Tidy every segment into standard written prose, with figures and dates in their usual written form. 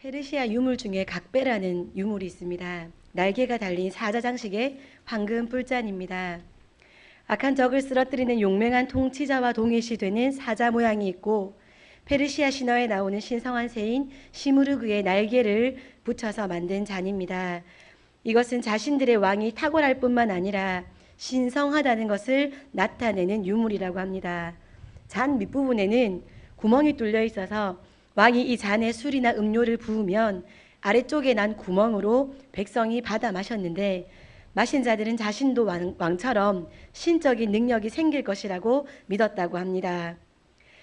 페르시아 유물 중에 각베라는 유물이 있습니다. 날개가 달린 사자 장식의 황금 뿔잔입니다. 악한 적을 쓰러뜨리는 용맹한 통치자와 동일시되는 사자 모양이 있고 페르시아 신화에 나오는 신성한 새인 시무르그의 날개를 붙여서 만든 잔입니다. 이것은 자신들의 왕이 탁월할 뿐만 아니라 신성하다는 것을 나타내는 유물이라고 합니다. 잔 밑부분에는 구멍이 뚫려 있어서 왕이 이 잔에 술이나 음료를 부으면 아래쪽에 난 구멍으로 백성이 받아 마셨는데 마신 자들은 자신도 왕처럼 신적인 능력이 생길 것이라고 믿었다고 합니다.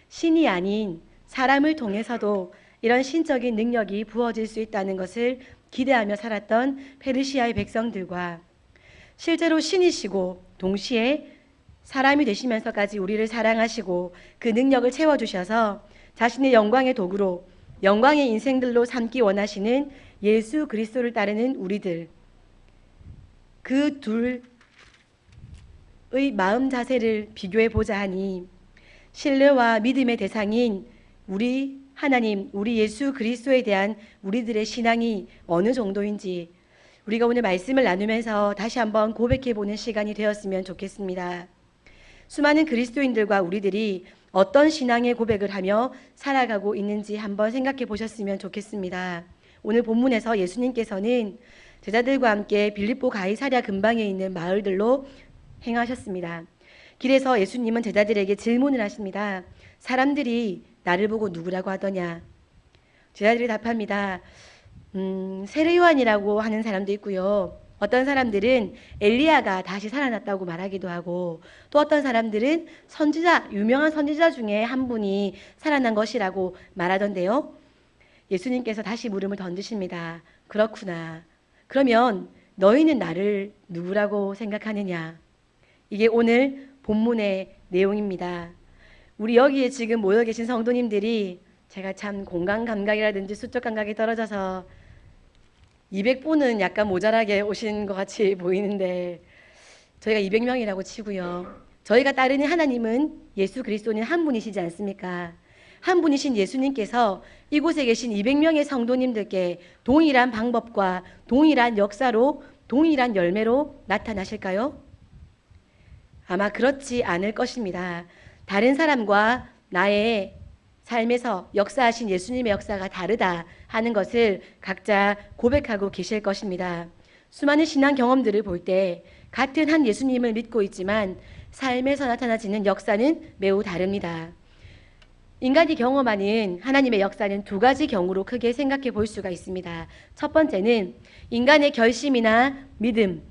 신이 아닌 사람을 통해서도 이런 신적인 능력이 부어질 수 있다는 것을 기대하며 살았던 페르시아의 백성들과 실제로 신이시고 동시에 사람이 되시면서까지 우리를 사랑하시고 그 능력을 채워주셔서 자신의 영광의 도구로 영광의 인생들로 삼기 원하시는 예수 그리스도를 따르는 우리들, 그 둘의 마음 자세를 비교해 보자 하니 신뢰와 믿음의 대상인 우리 하나님, 우리 예수 그리스도에 대한 우리들의 신앙이 어느 정도인지 우리가 오늘 말씀을 나누면서 다시 한번 고백해 보는 시간이 되었으면 좋겠습니다. 수많은 그리스도인들과 우리들이 어떤 신앙의 고백을 하며 살아가고 있는지 한번 생각해 보셨으면 좋겠습니다. 오늘 본문에서 예수님께서는 제자들과 함께 빌립보 가이사랴 근방에 있는 마을들로 행하셨습니다. 길에서 예수님은 제자들에게 질문을 하십니다. 사람들이 나를 보고 누구라고 하더냐? 제자들이 답합니다. 세례 요한이라고 하는 사람도 있고요. 어떤 사람들은 엘리야가 다시 살아났다고 말하기도 하고 또 어떤 사람들은 선지자, 유명한 선지자 중에 한 분이 살아난 것이라고 말하던데요. 예수님께서 다시 물음을 던지십니다. 그렇구나. 그러면 너희는 나를 누구라고 생각하느냐? 이게 오늘 본문의 내용입니다. 우리 여기에 지금 모여 계신 성도님들이 제가 참 공간 감각이라든지 수적 감각이 떨어져서 200분은 약간 모자라게 오신 것 같이 보이는데 저희가 200명이라고 치고요. 저희가 따르는 하나님은 예수 그리스도는 한 분이시지 않습니까? 한 분이신 예수님께서 이곳에 계신 200명의 성도님들께 동일한 방법과 동일한 역사로 동일한 열매로 나타나실까요? 아마 그렇지 않을 것입니다. 다른 사람과 나의 삶에서 역사하신 예수님의 역사가 다르다 하는 것을 각자 고백하고 계실 것입니다. 수많은 신앙 경험들을 볼 때 같은 한 예수님을 믿고 있지만 삶에서 나타나지는 역사는 매우 다릅니다. 인간이 경험하는 하나님의 역사는 두 가지 경우로 크게 생각해 볼 수가 있습니다. 첫 번째는 인간의 결심이나 믿음,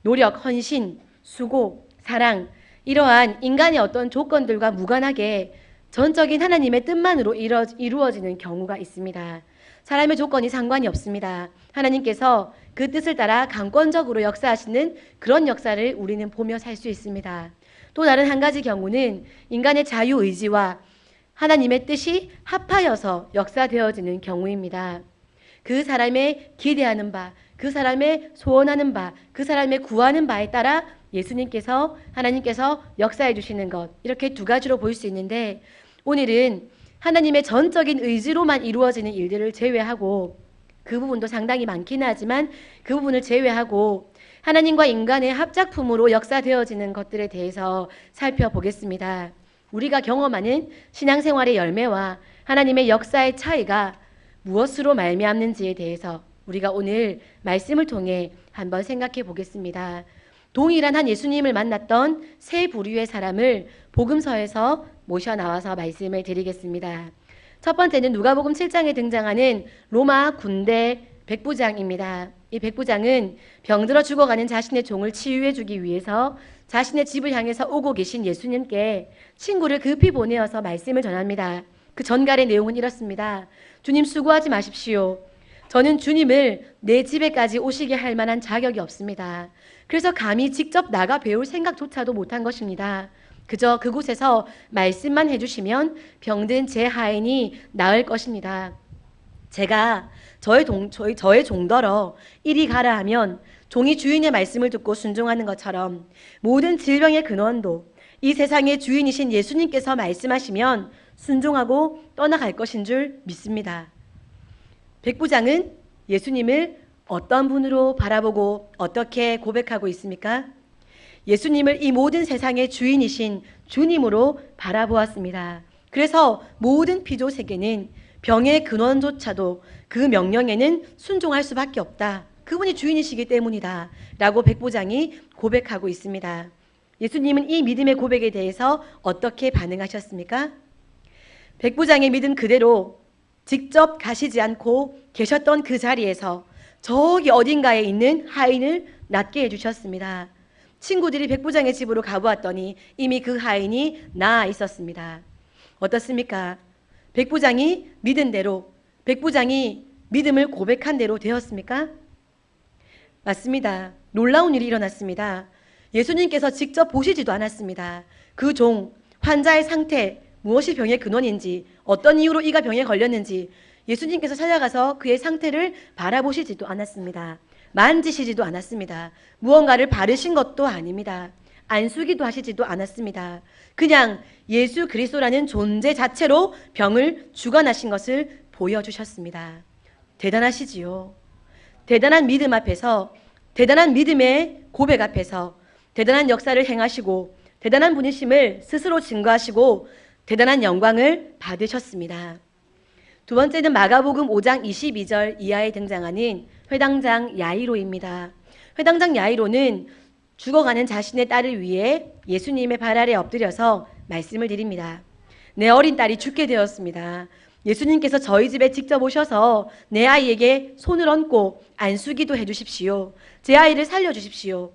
노력, 헌신, 수고, 사랑, 이러한 인간의 어떤 조건들과 무관하게 전적인 하나님의 뜻만으로 이루어지는 경우가 있습니다. 사람의 조건이 상관이 없습니다. 하나님께서 그 뜻을 따라 강권적으로 역사하시는 그런 역사를 우리는 보며 살 수 있습니다. 또 다른 한 가지 경우는 인간의 자유의지와 하나님의 뜻이 합하여서 역사되어지는 경우입니다. 그 사람의 기대하는 바, 그 사람의 소원하는 바, 그 사람의 구하는 바에 따라 예수님께서 하나님께서 역사해 주시는 것, 이렇게 두 가지로 볼 수 있는데 오늘은 하나님의 전적인 의지로만 이루어지는 일들을 제외하고 그 부분도 상당히 많기는 하지만 그 부분을 제외하고 하나님과 인간의 합작품으로 역사되어지는 것들에 대해서 살펴보겠습니다. 우리가 경험하는 신앙생활의 열매와 하나님의 역사의 차이가 무엇으로 말미암는지에 대해서 우리가 오늘 말씀을 통해 한번 생각해 보겠습니다. 동일한 한 예수님을 만났던 세 부류의 사람을 복음서에서 모셔 나와서 말씀을 드리겠습니다. 첫 번째는 누가복음 7장에 등장하는 로마 군대 백부장입니다. 이 백부장은 병들어 죽어가는 자신의 종을 치유해 주기 위해서 자신의 집을 향해서 오고 계신 예수님께 친구를 급히 보내어서 말씀을 전합니다. 그 전갈의 내용은 이렇습니다. 주님 수고하지 마십시오. 저는 주님을 내 집에까지 오시게 할 만한 자격이 없습니다. 그래서 감히 직접 나가 배울 생각조차도 못한 것입니다. 그저 그곳에서 말씀만 해주시면 병든 제 하인이 나을 것입니다. 제가 저의 종더러 이리 가라 하면 종이 주인의 말씀을 듣고 순종하는 것처럼 모든 질병의 근원도 이 세상의 주인이신 예수님께서 말씀하시면 순종하고 떠나갈 것인 줄 믿습니다. 백부장은 예수님을 어떤 분으로 바라보고 어떻게 고백하고 있습니까? 예수님을 이 모든 세상의 주인이신 주님으로 바라보았습니다. 그래서 모든 피조 세계는 병의 근원조차도 그 명령에는 순종할 수밖에 없다. 그분이 주인이시기 때문이다. 라고 백부장이 고백하고 있습니다. 예수님은 이 믿음의 고백에 대해서 어떻게 반응하셨습니까? 백부장의 믿음 그대로 직접 가시지 않고 계셨던 그 자리에서 저기 어딘가에 있는 하인을 낫게 해주셨습니다. 친구들이 백부장의 집으로 가보았더니 이미 그 하인이 나아 있었습니다. 어떻습니까? 백부장이 믿은 대로, 백부장이 믿음을 고백한 대로 되었습니까? 맞습니다. 놀라운 일이 일어났습니다. 예수님께서 직접 보시지도 않았습니다. 그 종, 환자의 상태, 무엇이 병의 근원인지, 어떤 이유로 이가 병에 걸렸는지 예수님께서 찾아가서 그의 상태를 바라보시지도 않았습니다. 만지시지도 않았습니다. 무언가를 바르신 것도 아닙니다. 안수기도 하시지도 않았습니다. 그냥 예수 그리스도라는 존재 자체로 병을 주관하신 것을 보여주셨습니다. 대단하시지요. 대단한 믿음 앞에서, 대단한 믿음의 고백 앞에서 대단한 역사를 행하시고 대단한 분이심을 스스로 증거하시고 대단한 영광을 받으셨습니다. 두 번째는 마가복음 5장 22절 이하에 등장하는 회당장 야이로입니다. 회당장 야이로는 죽어가는 자신의 딸을 위해 예수님의 발 아래 엎드려서 말씀을 드립니다. 내 어린 딸이 죽게 되었습니다. 예수님께서 저희 집에 직접 오셔서 내 아이에게 손을 얹고 안수기도 해주십시오. 제 아이를 살려주십시오.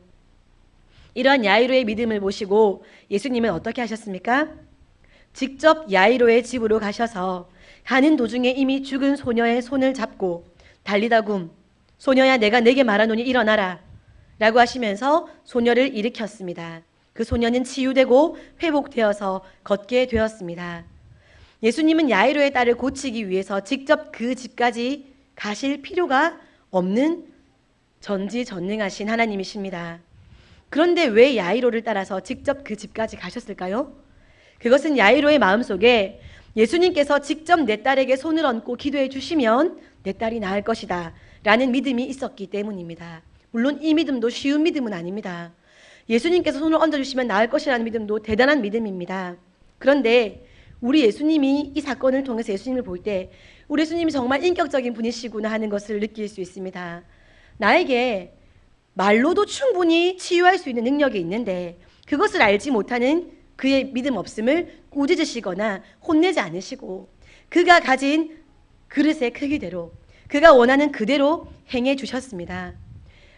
이러한 야이로의 믿음을 보시고 예수님은 어떻게 하셨습니까? 직접 야이로의 집으로 가셔서 가는 도중에 이미 죽은 소녀의 손을 잡고 달리다굼 소녀야 내가 내게 말하노니 일어나라 라고 하시면서 소녀를 일으켰습니다. 그 소녀는 치유되고 회복되어서 걷게 되었습니다. 예수님은 야이로의 딸을 고치기 위해서 직접 그 집까지 가실 필요가 없는 전지전능하신 하나님이십니다. 그런데 왜 야이로를 따라서 직접 그 집까지 가셨을까요? 그것은 야이로의 마음속에 예수님께서 직접 내 딸에게 손을 얹고 기도해 주시면 내 딸이 나을 것이다 라는 믿음이 있었기 때문입니다. 물론 이 믿음도 쉬운 믿음은 아닙니다. 예수님께서 손을 얹어주시면 나을 것이라는 믿음도 대단한 믿음입니다. 그런데 우리 예수님이 이 사건을 통해서 예수님을 볼 때 우리 예수님이 정말 인격적인 분이시구나 하는 것을 느낄 수 있습니다. 나에게 말로도 충분히 치유할 수 있는 능력이 있는데 그것을 알지 못하는 그의 믿음 없음을 꾸짖으시거나 혼내지 않으시고 그가 가진 그릇의 크기대로 그가 원하는 그대로 행해 주셨습니다.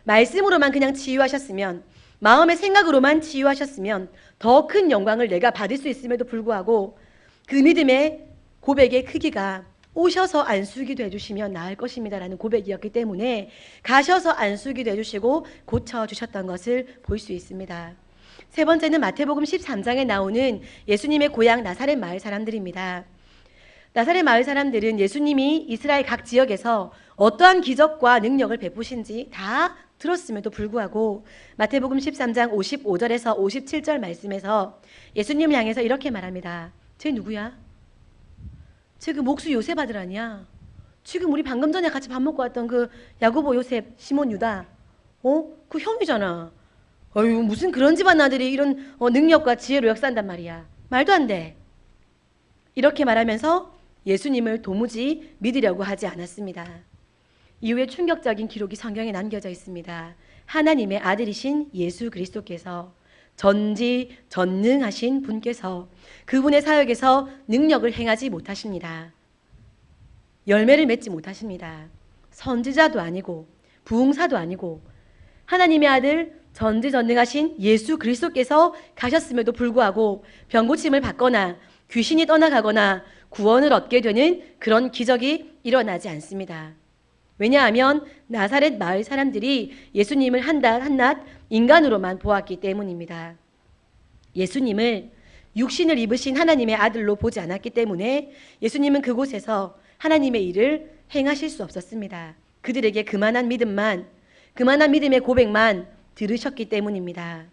말씀으로만 그냥 치유하셨으면 마음의 생각으로만 치유하셨으면 더 큰 영광을 내가 받을 수 있음에도 불구하고 그 믿음의 고백의 크기가 오셔서 안수기도 해주시면 나을 것입니다 라는 고백이었기 때문에 가셔서 안수기도 해주시고 고쳐주셨던 것을 볼 수 있습니다. 세 번째는 마태복음 13장에 나오는 예수님의 고향 나사렛 마을 사람들입니다. 나사렛 마을 사람들은 예수님이 이스라엘 각 지역에서 어떠한 기적과 능력을 베푸신지 다 들었음에도 불구하고 마태복음 13장 55절에서 57절 말씀에서 예수님을 향해서 이렇게 말합니다. 쟤 누구야? 쟤 그 목수 요셉 아들 아니야? 지금 우리 방금 전에 같이 밥 먹고 왔던 그 야고보 요셉 시몬 유다 그 형이잖아. 어휴 무슨 그런 집안 아들이 이런 능력과 지혜로 역사한단 말이야. 말도 안 돼. 이렇게 말하면서 예수님을 도무지 믿으려고 하지 않았습니다. 이후에 충격적인 기록이 성경에 남겨져 있습니다. 하나님의 아들이신 예수 그리스도께서 전지전능하신 분께서 그분의 사역에서 능력을 행하지 못하십니다. 열매를 맺지 못하십니다. 선지자도 아니고 부흥사도 아니고 하나님의 아들 전지전능하신 예수 그리스도께서 가셨음에도 불구하고 병고침을 받거나 귀신이 떠나가거나 구원을 얻게 되는 그런 기적이 일어나지 않습니다. 왜냐하면 나사렛 마을 사람들이 예수님을 한낱 인간으로만 보았기 때문입니다. 예수님을 육신을 입으신 하나님의 아들로 보지 않았기 때문에 예수님은 그곳에서 하나님의 일을 행하실 수 없었습니다. 그들에게 그만한 믿음의 고백만 들으셨기 때문입니다.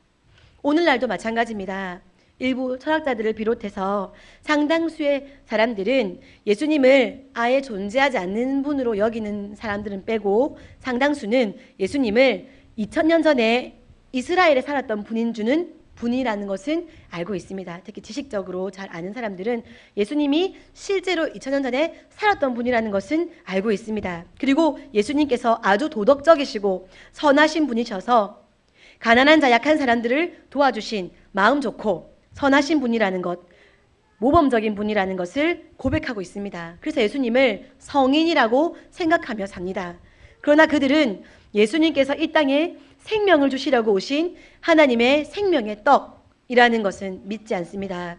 오늘날도 마찬가지입니다. 일부 철학자들을 비롯해서 상당수의 사람들은 예수님을 아예 존재하지 않는 분으로 여기는 사람들은 빼고 상당수는 예수님을 2000년 전에 이스라엘에 살았던 분이라는 것은 알고 있습니다. 특히 지식적으로 잘 아는 사람들은 예수님이 실제로 2000년 전에 살았던 분이라는 것은 알고 있습니다. 그리고 예수님께서 아주 도덕적이시고 선하신 분이셔서 가난한 자, 약한 사람들을 도와주신 마음 좋고 선하신 분이라는 것, 모범적인 분이라는 것을 고백하고 있습니다. 그래서 예수님을 성인이라고 생각하며 삽니다. 그러나 그들은 예수님께서 이 땅에 생명을 주시려고 오신 하나님의 생명의 떡이라는 것은 믿지 않습니다.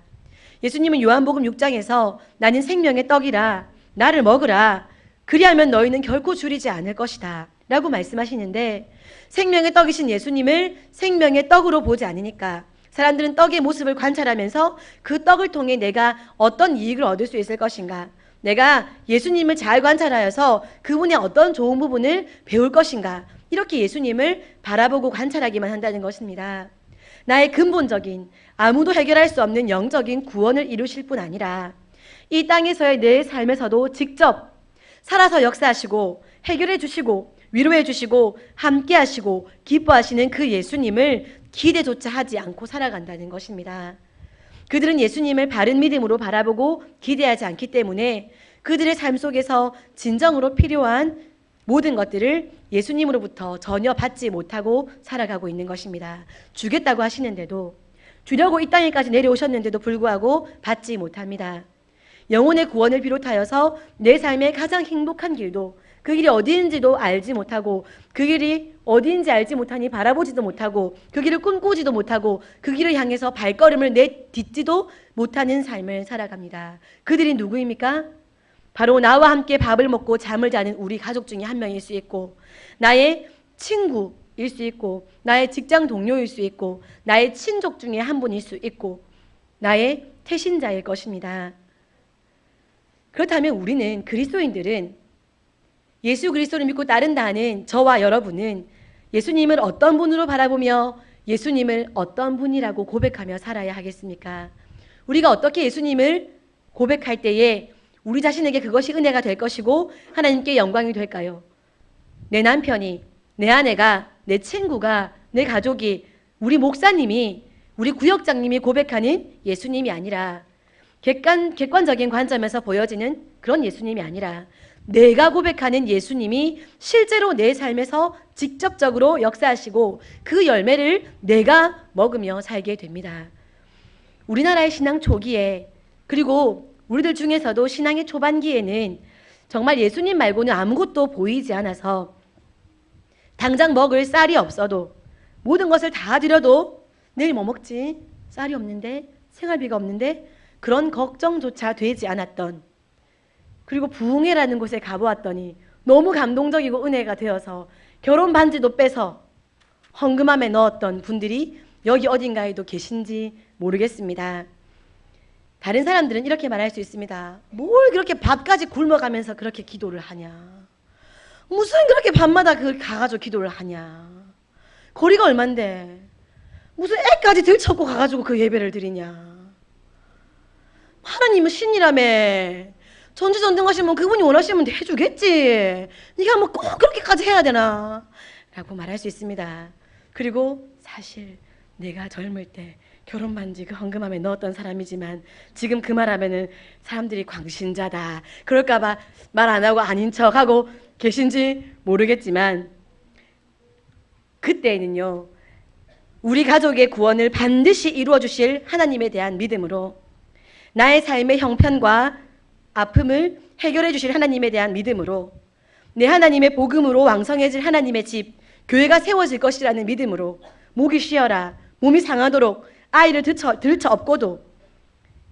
예수님은 요한복음 6장에서 나는 생명의 떡이라 나를 먹으라 그리하면 너희는 결코 줄이지 않을 것이다 라고 말씀하시는데 생명의 떡이신 예수님을 생명의 떡으로 보지 않으니까 사람들은 떡의 모습을 관찰하면서 그 떡을 통해 내가 어떤 이익을 얻을 수 있을 것인가, 내가 예수님을 잘 관찰하여서 그분의 어떤 좋은 부분을 배울 것인가, 이렇게 예수님을 바라보고 관찰하기만 한다는 것입니다. 나의 근본적인 아무도 해결할 수 없는 영적인 구원을 이루실 뿐 아니라 이 땅에서의 내 삶에서도 직접 살아서 역사하시고 해결해 주시고 위로해 주시고 함께 하시고 기뻐하시는 그 예수님을 기대조차 하지 않고 살아간다는 것입니다. 그들은 예수님을 바른 믿음으로 바라보고 기대하지 않기 때문에 그들의 삶 속에서 진정으로 필요한 모든 것들을 예수님으로부터 전혀 받지 못하고 살아가고 있는 것입니다. 주겠다고 하시는데도, 주려고 이 땅에까지 내려오셨는데도 불구하고 받지 못합니다. 영혼의 구원을 비롯하여서 내 삶의 가장 행복한 길도 그 길이 어디인지도 알지 못하고 그 길이 어디인지 알지 못하니 바라보지도 못하고 그 길을 꿈꾸지도 못하고 그 길을 향해서 발걸음을 내딛지도 못하는 삶을 살아갑니다. 그들이 누구입니까? 바로 나와 함께 밥을 먹고 잠을 자는 우리 가족 중에 한 명일 수 있고 나의 친구일 수 있고 나의 직장 동료일 수 있고 나의 친족 중에 한 분일 수 있고 나의 태신자일 것입니다. 그렇다면 우리는 그리스도인들은 예수 그리스도를 믿고 따른다 하는 저와 여러분은 예수님을 어떤 분으로 바라보며 예수님을 어떤 분이라고 고백하며 살아야 하겠습니까? 우리가 어떻게 예수님을 고백할 때에 우리 자신에게 그것이 은혜가 될 것이고 하나님께 영광이 될까요? 내 남편이, 내 아내가, 내 친구가, 내 가족이, 우리 목사님이, 우리 구역장님이 고백하는 예수님이 아니라 객관적인 관점에서 보여지는 그런 예수님이 아니라 내가 고백하는 예수님이 실제로 내 삶에서 직접적으로 역사하시고 그 열매를 내가 먹으며 살게 됩니다. 우리나라의 신앙 초기에 그리고 우리들 중에서도 신앙의 초반기에는 정말 예수님 말고는 아무것도 보이지 않아서 당장 먹을 쌀이 없어도 모든 것을 다 드려도 내일 뭐 먹지? 쌀이 없는데? 생활비가 없는데? 그런 걱정조차 되지 않았던, 그리고 부흥회라는 곳에 가보았더니 너무 감동적이고 은혜가 되어서 결혼 반지도 빼서 헌금함에 넣었던 분들이 여기 어딘가에도 계신지 모르겠습니다. 다른 사람들은 이렇게 말할 수 있습니다. 뭘 그렇게 밥까지 굶어가면서 그렇게 기도를 하냐? 무슨 그렇게 밤마다 가가지고 기도를 하냐? 거리가 얼만데 무슨 애까지 들쳐고 가가지고 그 예배를 드리냐? 하나님은 신이라며 전지전능하시면 그분이 원하시면 해주겠지. 네가 뭐 꼭 그렇게까지 해야 되나? 라고 말할 수 있습니다. 그리고 사실 내가 젊을 때 결혼 반지 그 헌금함에 넣었던 사람이지만 지금 그 말하면은 사람들이 광신자다 그럴까봐 말 안 하고 아닌 척하고 계신지 모르겠지만 그때는요 우리 가족의 구원을 반드시 이루어 주실 하나님에 대한 믿음으로 나의 삶의 형편과 아픔을 해결해 주실 하나님에 대한 믿음으로 내 하나님의 복음으로 왕성해질 하나님의 집 교회가 세워질 것이라는 믿음으로 목이 쉬어라 몸이 상하도록 아이를 들쳐 업고도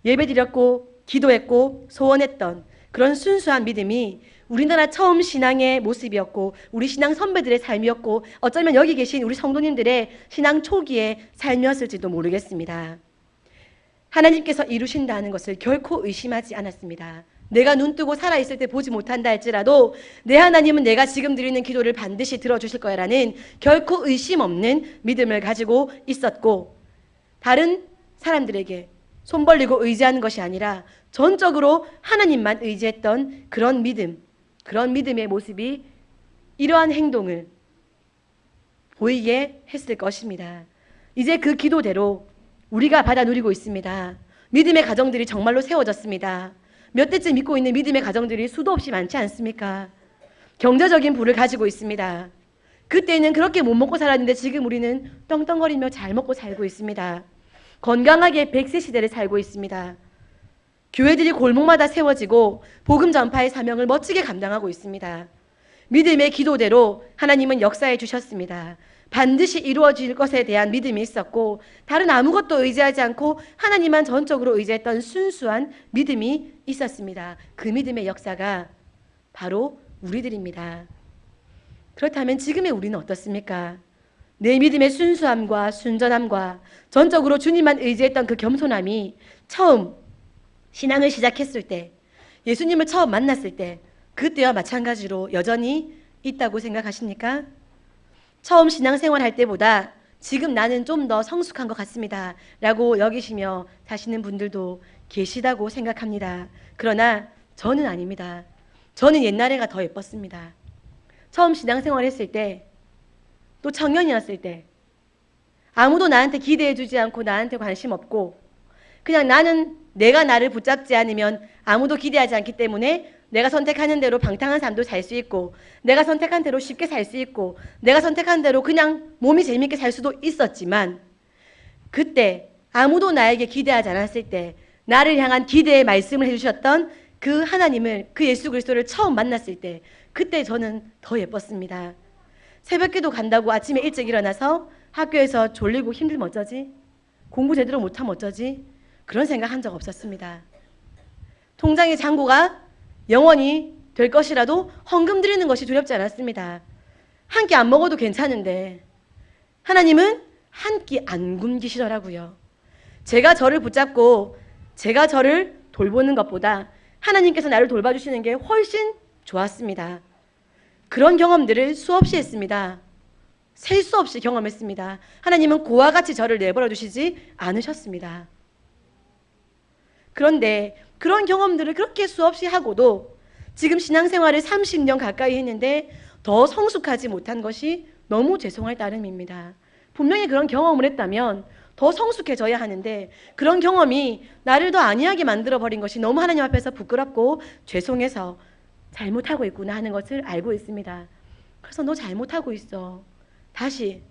예배드렸고 기도했고 소원했던 그런 순수한 믿음이 우리나라 처음 신앙의 모습이었고 우리 신앙 선배들의 삶이었고 어쩌면 여기 계신 우리 성도님들의 신앙 초기의 삶이었을지도 모르겠습니다. 하나님께서 이루신다는 것을 결코 의심하지 않았습니다. 내가 눈 뜨고 살아있을 때 보지 못한다 할지라도 내 하나님은 내가 지금 드리는 기도를 반드시 들어주실 거야라는 결코 의심 없는 믿음을 가지고 있었고 다른 사람들에게 손 벌리고 의지하는 것이 아니라 전적으로 하나님만 의지했던 그런 믿음, 그런 믿음의 모습이 이러한 행동을 보이게 했을 것입니다. 이제 그 기도대로 우리가 받아 누리고 있습니다. 믿음의 가정들이 정말로 세워졌습니다. 몇 대째 믿고 있는 믿음의 가정들이 수도 없이 많지 않습니까? 경제적인 부를 가지고 있습니다. 그때는 그렇게 못 먹고 살았는데 지금 우리는 떵떵거리며 잘 먹고 살고 있습니다. 건강하게 100세 시대를 살고 있습니다. 교회들이 골목마다 세워지고 복음 전파의 사명을 멋지게 감당하고 있습니다. 믿음의 기도대로 하나님은 역사해 주셨습니다. 반드시 이루어질 것에 대한 믿음이 있었고 다른 아무것도 의지하지 않고 하나님만 전적으로 의지했던 순수한 믿음이 있었습니다. 그 믿음의 역사가 바로 우리들입니다. 그렇다면 지금의 우리는 어떻습니까? 내 믿음의 순수함과 순전함과 전적으로 주님만 의지했던 그 겸손함이 처음 신앙을 시작했을 때, 예수님을 처음 만났을 때 그때와 마찬가지로 여전히 있다고 생각하십니까? 처음 신앙생활 할 때보다 지금 나는 좀 더 성숙한 것 같습니다 라고 여기시며 사시는 분들도 계시다고 생각합니다. 그러나 저는 아닙니다. 저는 옛날에가 더 예뻤습니다. 처음 신앙생활 했을 때, 또 청년이었을 때 아무도 나한테 기대해 주지 않고 나한테 관심 없고 그냥 나는 내가 나를 붙잡지 않으면 아무도 기대하지 않기 때문에 내가 선택하는 대로 방탕한 삶도 살 수 있고 내가 선택한 대로 쉽게 살 수 있고 내가 선택한 대로 그냥 몸이 재밌게 살 수도 있었지만, 그때 아무도 나에게 기대하지 않았을 때 나를 향한 기대의 말씀을 해주셨던 그 하나님을, 그 예수 그리스도를 처음 만났을 때 그때 저는 더 예뻤습니다. 새벽기도 간다고 아침에 일찍 일어나서 학교에서 졸리고 힘들면 어쩌지? 공부 제대로 못하면 어쩌지? 그런 생각 한 적 없었습니다. 통장의 잔고가 영원히 될 것이라도 헌금 드리는 것이 두렵지 않았습니다. 한 끼 안 먹어도 괜찮은데 하나님은 한 끼 안 굶기시더라고요. 제가 저를 붙잡고 제가 저를 돌보는 것보다 하나님께서 나를 돌봐주시는 게 훨씬 좋았습니다. 그런 경험들을 수없이 했습니다. 셀 수 없이 경험했습니다. 하나님은 고와 같이 저를 내버려 두시지 않으셨습니다. 그런데 그런 경험들을 그렇게 수없이 하고도 지금 신앙생활을 30년 가까이 했는데 더 성숙하지 못한 것이 너무 죄송할 따름입니다. 분명히 그런 경험을 했다면 더 성숙해져야 하는데 그런 경험이 나를 더 안이하게 만들어버린 것이 너무 하나님 앞에서 부끄럽고 죄송해서 잘못하고 있구나 하는 것을 알고 있습니다. 그래서 너 잘못하고 있어. 다시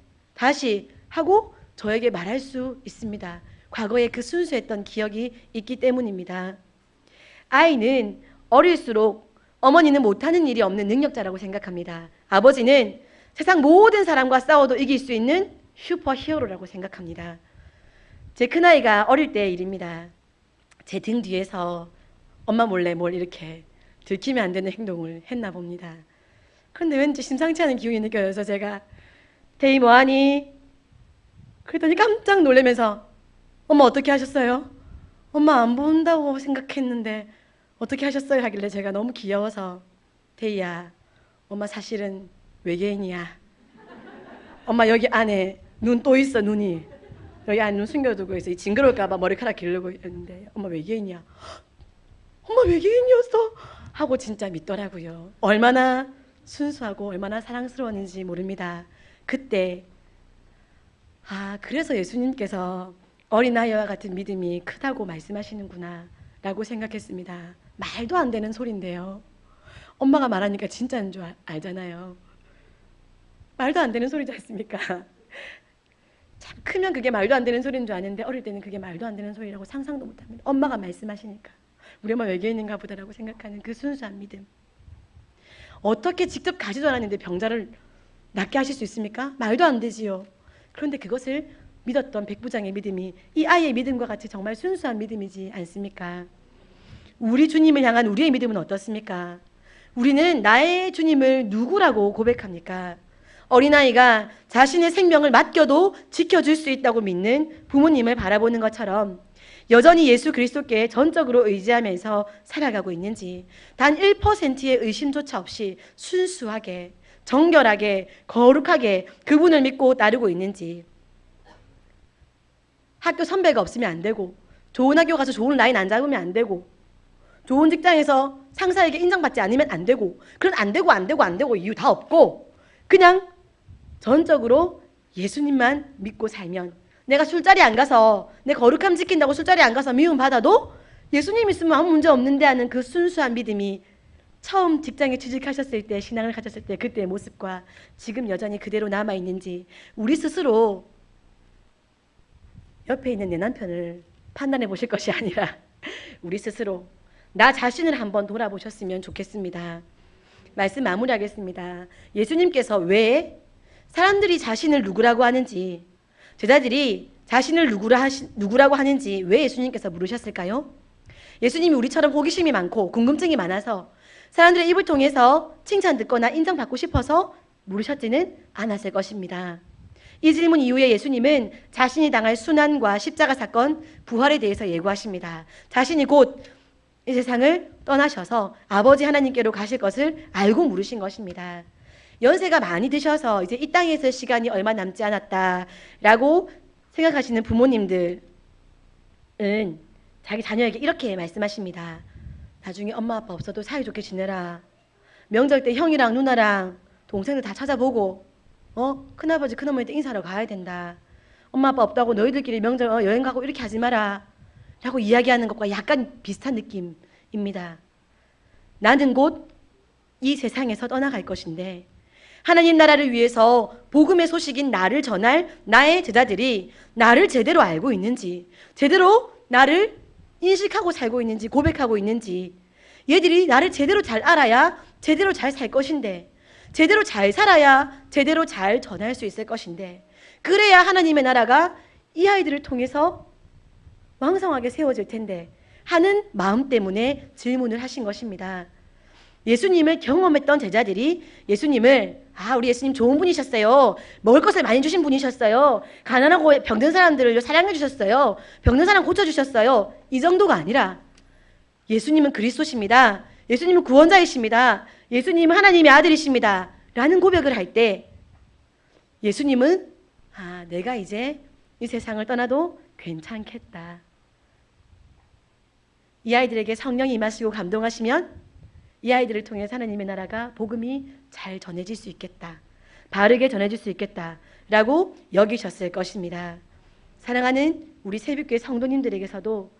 하고 저에게 말할 수 있습니다. 과거에 그 순수했던 기억이 있기 때문입니다. 아이는 어릴수록 어머니는 못하는 일이 없는 능력자라고 생각합니다. 아버지는 세상 모든 사람과 싸워도 이길 수 있는 슈퍼히어로라고 생각합니다. 제 큰아이가 어릴 때의 일입니다. 제 등 뒤에서 엄마 몰래 뭘 이렇게 들키면 안 되는 행동을 했나 봅니다. 그런데 왠지 심상치 않은 기운이 느껴져서 제가 대희 뭐하니? 그랬더니 깜짝 놀라면서 엄마 어떻게 하셨어요? 엄마 안 본다고 생각했는데 어떻게 하셨어요? 하길래 제가 너무 귀여워서 대희야, 엄마 사실은 외계인이야. 엄마 여기 안에 눈 또 있어. 눈이 여기 안에 눈 숨겨두고 있어. 징그러울까 봐 머리카락 기르고 있는데 엄마 외계인이야. 엄마 외계인이었어 하고 진짜 믿더라고요. 얼마나 순수하고 얼마나 사랑스러웠는지 모릅니다. 그때 그래서 예수님께서 어린아이와 같은 믿음이 크다고 말씀하시는구나 라고 생각했습니다. 말도 안 되는 소리인데요. 엄마가 말하니까 진짜인 줄 알잖아요. 말도 안 되는 소리지 않습니까? 참 크면 그게 말도 안 되는 소리인 줄 아는데 어릴 때는 그게 말도 안 되는 소리라고 상상도 못합니다. 엄마가 말씀하시니까 우리 엄마 외계인인가 보다라고 생각하는 그 순수한 믿음. 어떻게 직접 가지도 않았는데 병자를 낫게 하실 수 있습니까? 말도 안 되지요. 그런데 그것을 믿었던 백부장의 믿음이 이 아이의 믿음과 같이 정말 순수한 믿음이지 않습니까? 우리 주님을 향한 우리의 믿음은 어떻습니까? 우리는 나의 주님을 누구라고 고백합니까? 어린아이가 자신의 생명을 맡겨도 지켜줄 수 있다고 믿는 부모님을 바라보는 것처럼 여전히 예수 그리스도께 전적으로 의지하면서 살아가고 있는지, 단 1%의 의심조차 없이 순수하게, 정결하게, 거룩하게 그분을 믿고 따르고 있는지, 학교 선배가 없으면 안 되고, 좋은 학교 가서 좋은 라인 안 잡으면 안 되고, 좋은 직장에서 상사에게 인정받지 않으면 안 되고, 그런 안 되고 이유 다 없고, 그냥 전적으로 예수님만 믿고 살면, 내가 술자리 안 가서 내 거룩함 지킨다고 술자리 안 가서 미움 받아도 예수님 있으면 아무 문제 없는데 하는 그 순수한 믿음이 처음 직장에 취직하셨을 때, 신앙을 가졌을 때 그때의 모습과 지금 여전히 그대로 남아있는지 우리 스스로 옆에 있는 내 남편을 판단해 보실 것이 아니라 우리 스스로 나 자신을 한번 돌아보셨으면 좋겠습니다. 말씀 마무리하겠습니다. 예수님께서 왜 사람들이 자신을 누구라고 하는지, 제자들이 자신을 누구라고 하는지 왜 예수님께서 물으셨을까요? 예수님이 우리처럼 호기심이 많고 궁금증이 많아서 사람들의 입을 통해서 칭찬 듣거나 인정받고 싶어서 물으셨지는 않았을 것입니다. 이 질문 이후에 예수님은 자신이 당할 순환과 십자가 사건, 부활에 대해서 예고하십니다. 자신이 곧 이 세상을 떠나셔서 아버지 하나님께로 가실 것을 알고 물으신 것입니다. 연세가 많이 드셔서 이제 이 땅에서 시간이 얼마 남지 않았다라고 생각하시는 부모님들은 자기 자녀에게 이렇게 말씀하십니다. 나중에 엄마 아빠 없어도 사이좋게 지내라. 명절 때 형이랑 누나랑 동생들 다 찾아보고 큰아버지 큰어머니한테 인사하러 가야 된다. 엄마 아빠 없다고 너희들끼리 명절 여행 가고 이렇게 하지 마라 라고 이야기하는 것과 약간 비슷한 느낌입니다. 나는 곧 이 세상에서 떠나갈 것인데 하나님 나라를 위해서 복음의 소식인 나를 전할 나의 제자들이 나를 제대로 알고 있는지, 제대로 나를 인식하고 살고 있는지, 고백하고 있는지, 얘들이 나를 제대로 잘 알아야 제대로 잘 살 것인데, 제대로 잘 살아야 제대로 잘 전할 수 있을 것인데, 그래야 하나님의 나라가 이 아이들을 통해서 왕성하게 세워질 텐데 하는 마음 때문에 질문을 하신 것입니다. 예수님을 경험했던 제자들이 예수님을 우리 예수님 좋은 분이셨어요. 먹을 것을 많이 주신 분이셨어요. 가난하고 병든 사람들을 사랑해 주셨어요. 병든 사람 고쳐주셨어요. 이 정도가 아니라 예수님은 그리스도십니다. 예수님은 구원자이십니다. 예수님은 하나님의 아들이십니다. 라는 고백을 할 때 예수님은 내가 이제 이 세상을 떠나도 괜찮겠다. 이 아이들에게 성령이 임하시고 감동하시면 이 아이들을 통해 하나님의 나라가 복음이 잘 전해질 수 있겠다. 바르게 전해질 수 있겠다. 라고 여기셨을 것입니다. 사랑하는 우리 새벽교회 성도님들에게서도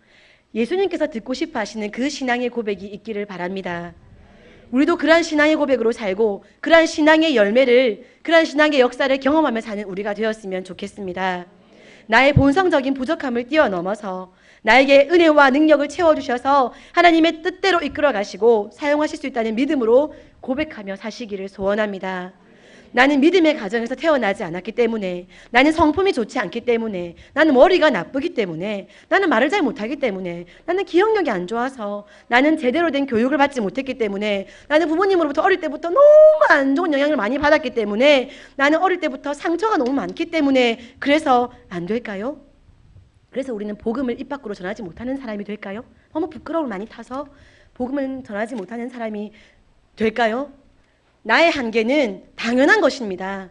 예수님께서 듣고 싶어 하시는 그 신앙의 고백이 있기를 바랍니다. 우리도 그러한 신앙의 고백으로 살고 그러한 신앙의 열매를, 그러한 신앙의 역사를 경험하며 사는 우리가 되었으면 좋겠습니다. 나의 본성적인 부족함을 뛰어넘어서 나에게 은혜와 능력을 채워주셔서 하나님의 뜻대로 이끌어 가시고 사용하실 수 있다는 믿음으로 고백하며 사시기를 소원합니다. 나는 믿음의 가정에서 태어나지 않았기 때문에, 나는 성품이 좋지 않기 때문에, 나는 머리가 나쁘기 때문에, 나는 말을 잘 못하기 때문에, 나는 기억력이 안 좋아서, 나는 제대로 된 교육을 받지 못했기 때문에, 나는 부모님으로부터 어릴 때부터 너무 안 좋은 영향을 많이 받았기 때문에, 나는 어릴 때부터 상처가 너무 많기 때문에 그래서 안 될까요? 그래서 우리는 복음을 입 밖으로 전하지 못하는 사람이 될까요? 너무 부끄러움을 많이 타서 복음을 전하지 못하는 사람이 될까요? 나의 한계는 당연한 것입니다.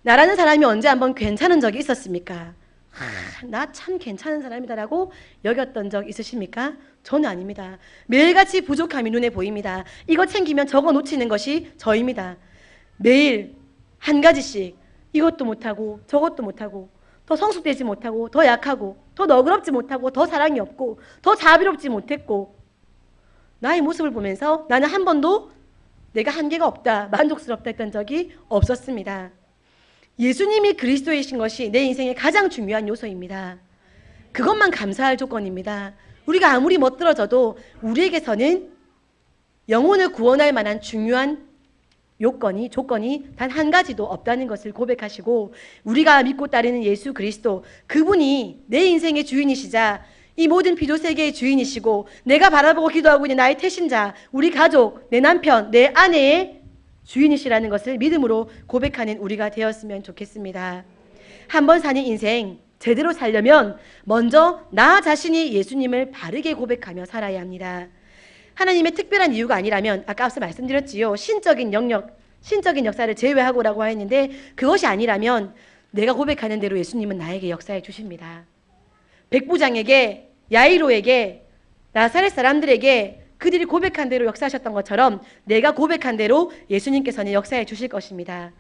나라는 사람이 언제 한번 괜찮은 적이 있었습니까? 나 참 괜찮은 사람이다라고 여겼던 적 있으십니까? 저는 아닙니다. 매일같이 부족함이 눈에 보입니다. 이거 챙기면 저거 놓치는 것이 저입니다. 매일 한 가지씩 이것도 못하고 저것도 못하고 더 성숙되지 못하고 더 약하고 더 너그럽지 못하고 더 사랑이 없고 더 자비롭지 못했고, 나의 모습을 보면서 나는 한 번도 내가 한계가 없다, 만족스럽다 했던 적이 없었습니다. 예수님이 그리스도이신 것이 내 인생의 가장 중요한 요소입니다. 그것만 감사할 조건입니다. 우리가 아무리 멋들어져도 우리에게서는 영혼을 구원할 만한 중요한 조건이 단 한 가지도 없다는 것을 고백하시고, 우리가 믿고 따르는 예수 그리스도, 그분이 내 인생의 주인이시자 이 모든 피조 세계의 주인이시고 내가 바라보고 기도하고 있는 나의 태신자, 우리 가족, 내 남편, 내 아내의 주인이시라는 것을 믿음으로 고백하는 우리가 되었으면 좋겠습니다. 한번 사는 인생 제대로 살려면 먼저 나 자신이 예수님을 바르게 고백하며 살아야 합니다. 하나님의 특별한 이유가 아니라면, 아까 앞서 말씀드렸지요. 신적인 영역, 신적인 역사를 제외하고라고 했는데, 그것이 아니라면 내가 고백하는 대로 예수님은 나에게 역사해 주십니다. 백부장에게, 야이로에게, 나사렛 사람들에게 그들이 고백한 대로 역사하셨던 것처럼 내가 고백한 대로 예수님께서는 역사해 주실 것입니다.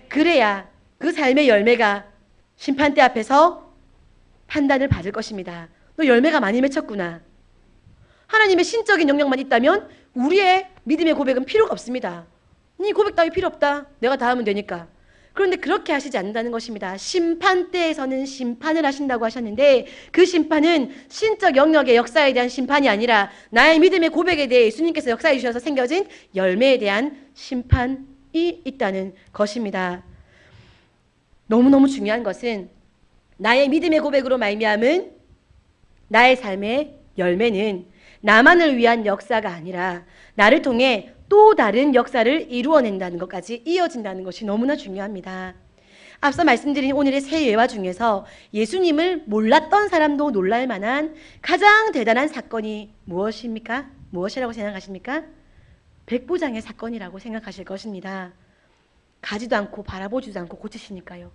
그래야 그 삶의 열매가 심판대 앞에서 판단을 받을 것입니다. 너 열매가 많이 맺혔구나. 하나님의 신적인 영역만 있다면 우리의 믿음의 고백은 필요가 없습니다. 네 고백 따위 필요 없다. 내가 다 하면 되니까. 그런데 그렇게 하시지 않는다는 것입니다. 심판대에서는 심판을 하신다고 하셨는데 그 심판은 신적 영역의 역사에 대한 심판이 아니라 나의 믿음의 고백에 대해 예수님께서 역사해 주셔서 생겨진 열매에 대한 심판이 있다는 것입니다. 너무너무 중요한 것은 나의 믿음의 고백으로 말미암은 나의 삶의 열매는 나만을 위한 역사가 아니라 나를 통해 또 다른 역사를 이루어낸다는 것까지 이어진다는 것이 너무나 중요합니다. 앞서 말씀드린 오늘의 세 예화 중에서 예수님을 몰랐던 사람도 놀랄 만한 가장 대단한 사건이 무엇입니까? 무엇이라고 생각하십니까? 백부장의 사건이라고 생각하실 것입니다. 가지도 않고 바라보지도 않고 고치시니까요.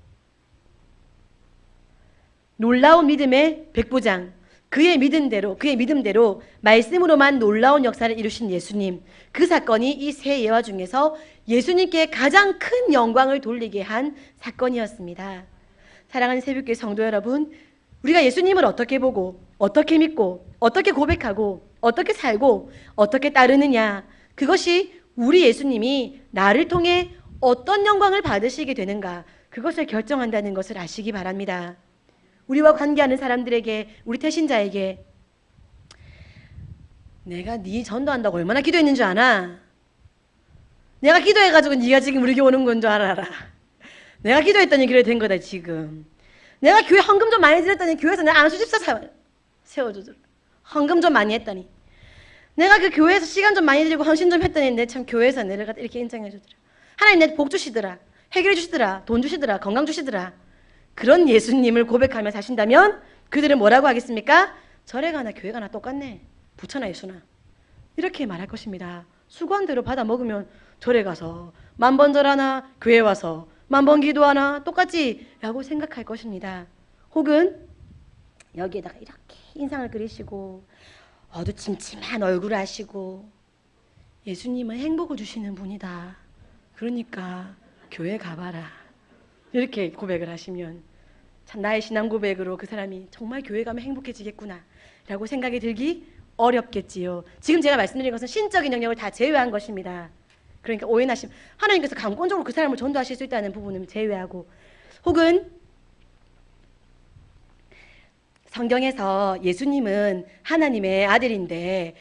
놀라운 믿음의 백부장, 그의 믿음대로 말씀으로만 놀라운 역사를 이루신 예수님, 그 사건이 이 세 예화 중에서 예수님께 가장 큰 영광을 돌리게 한 사건이었습니다. 사랑하는 새벽교회 성도 여러분, 우리가 예수님을 어떻게 보고 어떻게 믿고 어떻게 고백하고 어떻게 살고 어떻게 따르느냐, 그것이 우리 예수님이 나를 통해 어떤 영광을 받으시게 되는가, 그것을 결정한다는 것을 아시기 바랍니다. 우리와 관계하는 사람들에게, 우리 태신자에게 내가 네 전도한다고 얼마나 기도했는 줄 아나? 내가 기도해가지고 네가 지금 우리 교회 오는 건 줄 알아라. 내가 기도했더니 그래 된 거다 지금. 내가 교회 헌금 좀 많이 드렸더니 교회에서 내가 안수집사 세워주더라. 헌금 좀 많이 했더니. 내가 그 교회에서 시간 좀 많이 들이고 헌신 좀 했더니 내 참 교회에서 내를 갖다 이렇게 인정해주더라. 하나님 내 복 주시더라. 해결해 주시더라. 돈 주시더라. 건강 주시더라. 그런 예수님을 고백하며 사신다면 그들은 뭐라고 하겠습니까? 절에 가나 교회 가나 똑같네. 부처나 예수나. 이렇게 말할 것입니다. 수고한 대로 받아 먹으면 절에 가서 만번 절하나 교회 와서 만번 기도하나 똑같지 라고 생각할 것입니다. 혹은 여기에다가 이렇게 인상을 그리시고 어두침침한 얼굴을 하시고 예수님은 행복을 주시는 분이다. 그러니까 교회 가봐라. 이렇게 고백을 하시면 참 나의 신앙 고백으로 그 사람이 정말 교회 가면 행복해지겠구나 라고 생각이 들기 어렵겠지요. 지금 제가 말씀드린 것은 신적인 영역을 다 제외한 것입니다. 그러니까 오해나심, 하나님께서 강권적으로 그 사람을 전도하실 수 있다는 부분은 제외하고, 혹은 성경에서 예수님은 하나님의 아들인데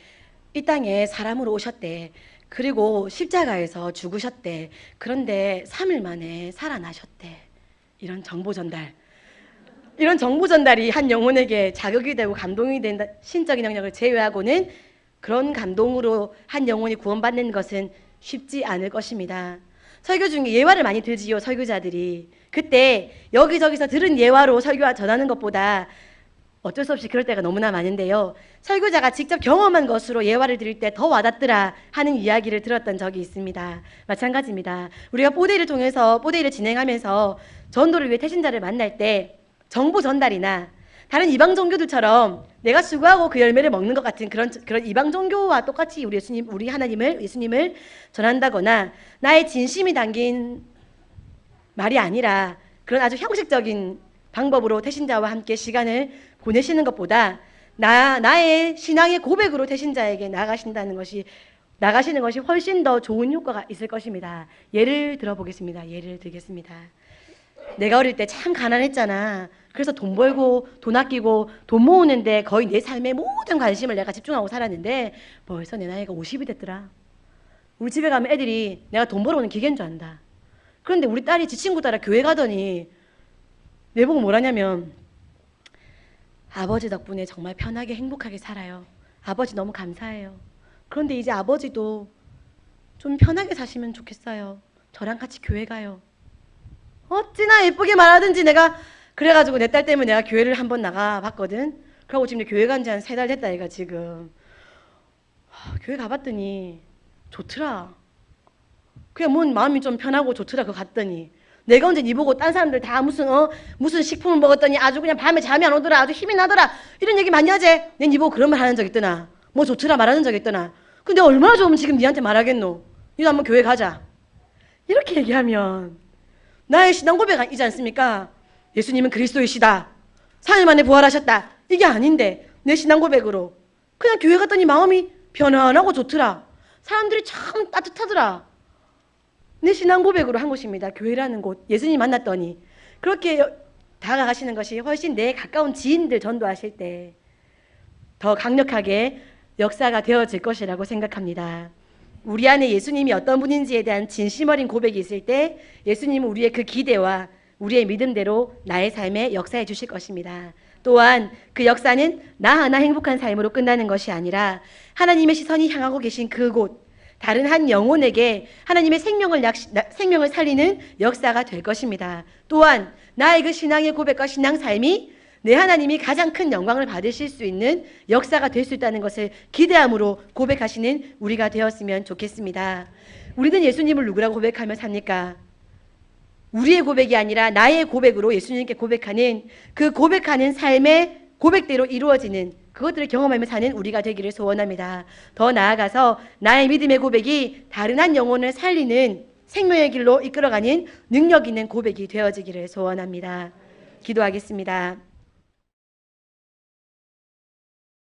이 땅에 사람으로 오셨대. 그리고 십자가에서 죽으셨대. 그런데 3일 만에 살아나셨대. 이런 정보 전달이 한 영혼에게 자극이 되고 감동이 된다, 신적인 영역을 제외하고는 그런 감동으로 한 영혼이 구원받는 것은 쉽지 않을 것입니다. 설교 중에 예화를 많이 들지요, 설교자들이. 그때 여기저기서 들은 예화로 설교 전하는 것보다 어쩔 수 없이 그럴 때가 너무나 많은데요. 설교자가 직접 경험한 것으로 예화를 드릴 때 더 와닿더라 하는 이야기를 들었던 적이 있습니다. 마찬가지입니다. 우리가 뽀데이를 통해서 뽀데이를 진행하면서 전도를 위해 태신자를 만날 때 정보 전달이나 다른 이방 종교들처럼 내가 수고하고 그 열매를 먹는 것 같은 그런 이방 종교와 똑같이 우리 예수님을 전한다거나 나의 진심이 담긴 말이 아니라 그런 아주 형식적인 방법으로 태신자와 함께 시간을 보내시는 것보다 나의 신앙의 고백으로 태신자에게 나가시는 것이 훨씬 더 좋은 효과가 있을 것입니다. 예를 들어보겠습니다. 예를 들겠습니다. 내가 어릴 때 참 가난했잖아. 그래서 돈 벌고 돈 아끼고 돈 모으는데 거의 내 삶의 모든 관심을 내가 집중하고 살았는데 벌써 내 나이가 50이 됐더라. 우리 집에 가면 애들이 내가 돈 벌어오는 기계인 줄 안다. 그런데 우리 딸이 지 친구 따라 교회 가더니 내보고 뭐라냐면 아버지 덕분에 정말 편하게 행복하게 살아요. 아버지 너무 감사해요. 그런데 이제 아버지도 좀 편하게 사시면 좋겠어요. 저랑 같이 교회 가요. 어찌나 예쁘게 말하든지 내가 그래가지고 내 딸 때문에 내가 교회를 한번 나가봤거든. 그러고 지금 교회 간 지 한 3달 됐다 얘가 지금. 교회 가봤더니 좋더라. 그냥 뭔 마음이 좀 편하고 좋더라. 그거 갔더니 내가 언제 니 보고 딴 사람들 다 무슨 식품을 먹었더니 아주 그냥 밤에 잠이 안 오더라, 아주 힘이 나더라, 이런 얘기 많이 하지? 내 니 보고 그런 말 하는 적 있더나? 뭐 좋더라 말하는 적 있더나? 근데 얼마나 좋으면 지금 니한테 말하겠노? 니도 한번 교회 가자. 이렇게 얘기하면 나의 신앙 고백이지 않습니까? 예수님은 그리스도이시다, 3일 만에 부활하셨다, 이게 아닌데 내 신앙 고백으로 그냥 교회 갔더니 마음이 편안하고 좋더라, 사람들이 참 따뜻하더라, 내 신앙 고백으로 한 곳입니다. 교회라는 곳, 예수님 만났더니. 그렇게 다가가시는 것이 훨씬 내 가까운 지인들 전도하실 때 더 강력하게 역사가 되어질 것이라고 생각합니다. 우리 안에 예수님이 어떤 분인지에 대한 진심 어린 고백이 있을 때 예수님은 우리의 그 기대와 우리의 믿음대로 나의 삶에 역사해 주실 것입니다. 또한 그 역사는 나 하나 행복한 삶으로 끝나는 것이 아니라 하나님의 시선이 향하고 계신 그곳, 다른 한 영혼에게 하나님의 생명을 살리는 역사가 될 것입니다. 또한 나의 그 신앙의 고백과 신앙 삶이 내 하나님이 가장 큰 영광을 받으실 수 있는 역사가 될 수 있다는 것을 기대함으로 고백하시는 우리가 되었으면 좋겠습니다. 우리는 예수님을 누구라고 고백하며 삽니까? 우리의 고백이 아니라 나의 고백으로 예수님께 고백하는, 그 고백하는 삶의 고백대로 이루어지는 그것들을 경험하며 사는 우리가 되기를 소원합니다. 더 나아가서 나의 믿음의 고백이 다른 한 영혼을 살리는 생명의 길로 이끌어가는 능력 있는 고백이 되어지기를 소원합니다. 기도하겠습니다.